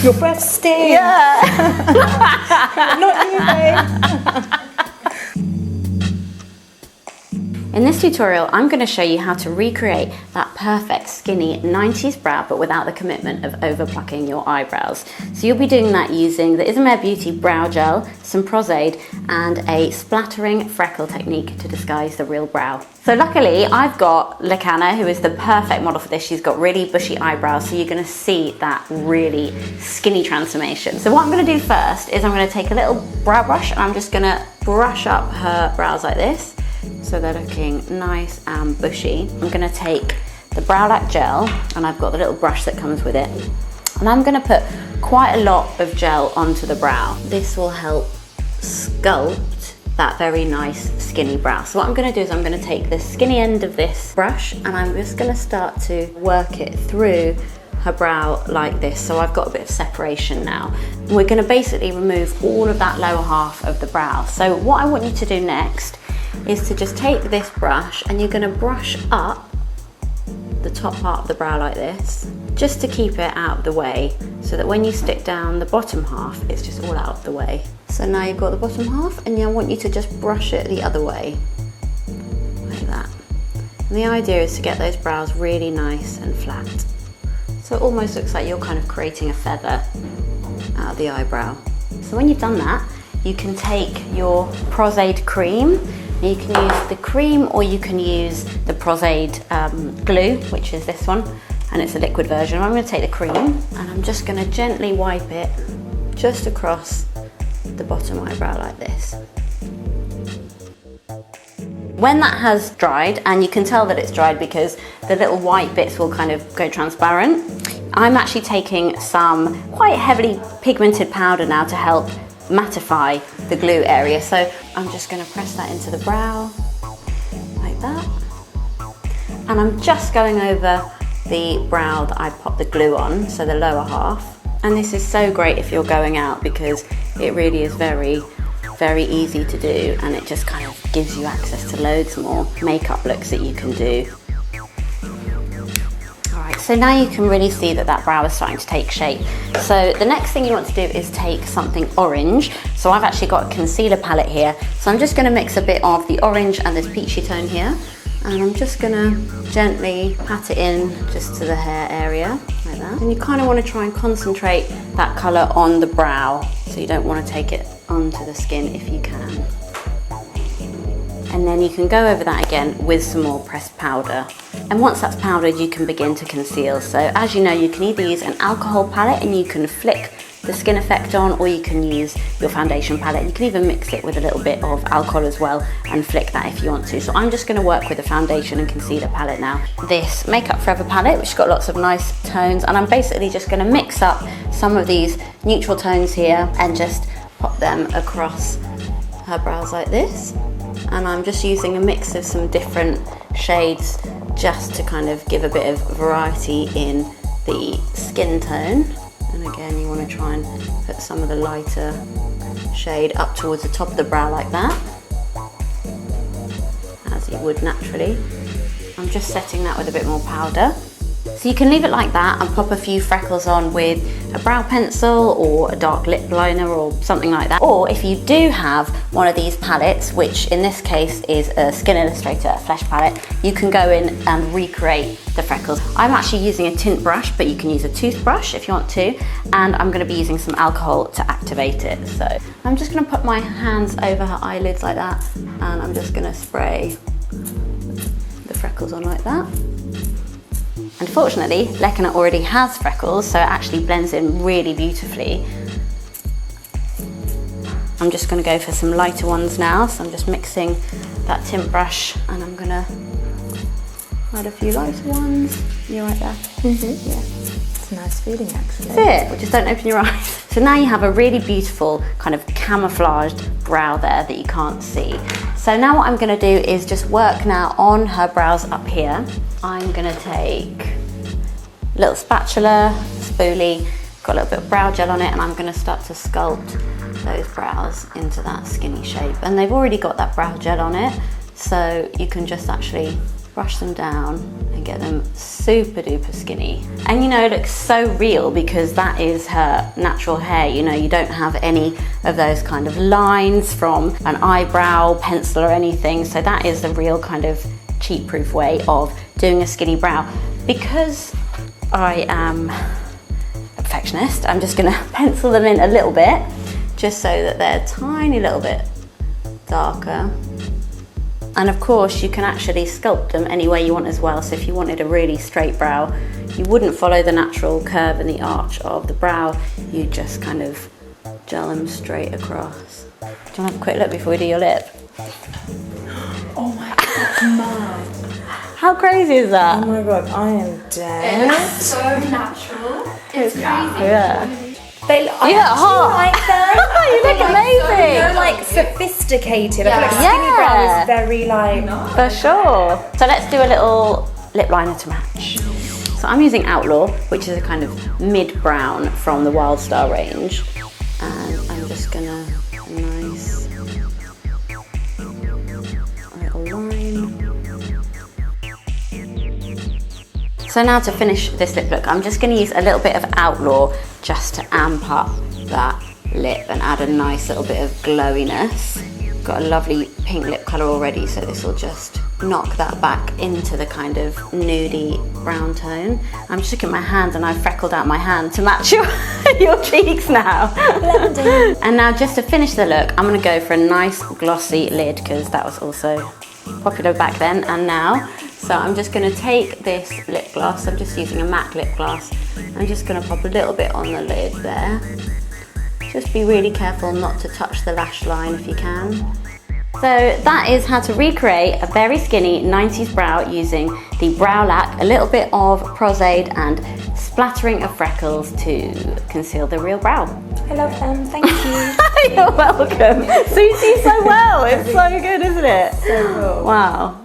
Your breath stinks. Yeah. Not you, babe. In this tutorial, I'm going to show you how to recreate that perfect skinny 90s brow, but without the commitment of over plucking your eyebrows. So you'll be doing that using the Isamaya Beauty Brow Gel, some Prosade, and a splattering freckle technique to disguise the real brow. So luckily, I've got Lakana, who is the perfect model for this. She's got really bushy eyebrows, so you're going to see that really skinny transformation. So what I'm going to do first is I'm going to take a little brow brush, and I'm just going to brush up her brows like this, so they're looking nice and bushy. I'm going to take the Browlacq gel, and I've got the little brush that comes with it, and I'm going to put quite a lot of gel onto the brow. This will help sculpt that very nice skinny brow. So what I'm going to do is I'm going to take the skinny end of this brush, and I'm just going to start to work it through her brow like this. So I've got a bit of separation now. We're going to basically remove all of that lower half of the brow. So what I want you to do next is to just take this brush, and you're going to brush up the top part of the brow like this, just to keep it out of the way, so that when you stick down the bottom half, it's just all out of the way. So now you've got the bottom half, and I want you to just brush it the other way, like that. And the idea is to get those brows really nice and flat. So it almost looks like you're kind of creating a feather out of the eyebrow. So when you've done that, you can take your Prosade cream. You can use the cream, or you can use the Prosade glue, which is this one, and it's a liquid version. I'm going to take the cream, and I'm just going to gently wipe it just across the bottom eyebrow like this. When that has dried, and you can tell that it's dried because the little white bits will kind of go transparent, I'm actually taking some quite heavily pigmented powder now to help mattify the glue area. So I'm just going to press that into the brow like that, and I'm just going over the brow that I popped the glue on, so the lower half. And this is so great if you're going out, because it really is very easy to do, and it just kind of gives you access to loads more makeup looks that you can do. So now you can really see that that brow is starting to take shape. So the next thing you want to do is take something orange. So I've actually got a concealer palette here. So I'm just going to mix a bit of the orange and this peachy tone here. And I'm just going to gently pat it in just to the hair area, like that. And you kind of want to try and concentrate that colour on the brow. So you don't want to take it onto the skin if you can. And then you can go over that again with some more pressed powder. And once that's powdered, you can begin to conceal. So as you know, you can either use an alcohol palette, and you can flick the skin effect on, or you can use your foundation palette. You can even mix it with a little bit of alcohol as well and flick that if you want to. So I'm just going to work with the foundation and concealer palette now. This Makeup Forever palette, which has got lots of nice tones, and I'm basically just going to mix up some of these neutral tones here and just pop them across her brows like this. And I'm just using a mix of some different shades just to kind of give a bit of variety in the skin tone. And again, you want to try and put some of the lighter shade up towards the top of the brow like that, as you would naturally. I'm just setting that with a bit more powder. So you can leave it like that and pop a few freckles on with a brow pencil or a dark lip liner or something like that. Or if you do have one of these palettes, which in this case is a Skin Illustrator Flesh palette, you can go in and recreate the freckles. I'm actually using a tint brush, but you can use a toothbrush if you want to, and I'm going to be using some alcohol to activate it. So I'm just going to put my hands over her eyelids like that, and I'm just going to spray the freckles on like that. Unfortunately, Lakana already has freckles, so it actually blends in really beautifully. I'm just going to go for some lighter ones now, so I'm just mixing that tint brush, and I'm going to add a few lighter ones. You right there? Mm-hmm. Yeah. It's a nice feeling, actually. That's it. Well, just don't open your eyes. So now you have a really beautiful kind of camouflaged brow there that you can't see. So now what I'm going to do is just work now on her brows up here. I'm going to take a little spatula, spoolie, got a little bit of brow gel on it, and I'm going to start to sculpt those brows into that skinny shape. And they've already got that brow gel on it, so you can just actually brush them down and get them super duper skinny. And you know, it looks so real because that is her natural hair. You know, you don't have any of those kind of lines from an eyebrow pencil or anything. So that is the real kind of cheat proof way of doing a skinny brow. Because I am a perfectionist, I'm just gonna pencil them in a little bit just so that they're a tiny little bit darker. And of course you can actually sculpt them any way you want as well. So if you wanted a really straight brow, you wouldn't follow the natural curve and the arch of the brow, you just kind of gel them straight across. Do you want to have a quick look before we do your lip? Oh my god, mad. How crazy is that? Oh my god, I am dead. It's so natural. It's crazy. Yeah. I You look hot. like them. You look amazing. They're like sophisticated. Yeah. I feel like skinny brow is very like... For sure. So let's do a little lip liner to match. So I'm using Outlaw, which is a kind of mid-brown from the Wild Star range. And I'm just gonna nice little line. So now to finish this lip look, I'm just gonna use a little bit of Outlaw just to amp up that lip and add a nice little bit of glowiness. Got a lovely pink lip colour already, so this will just knock that back into the kind of nudie brown tone. I'm just looking at my hand and I've freckled out my hand to match your cheeks now. And now just to finish the look, I'm gonna go for a nice glossy lid because that was also popular back then and now. So I'm just gonna take this lip gloss, I'm just using a MAC lip gloss. I'm just gonna pop a little bit on the lid there. Just be really careful not to touch the lash line if you can. So that is how to recreate a very skinny 90s brow using the Browlacq, a little bit of Prosade and splattering of Freckles to conceal the real brow. I love them, thank you. You're welcome. Suits you so well, it's so good, isn't it? So cool. Wow.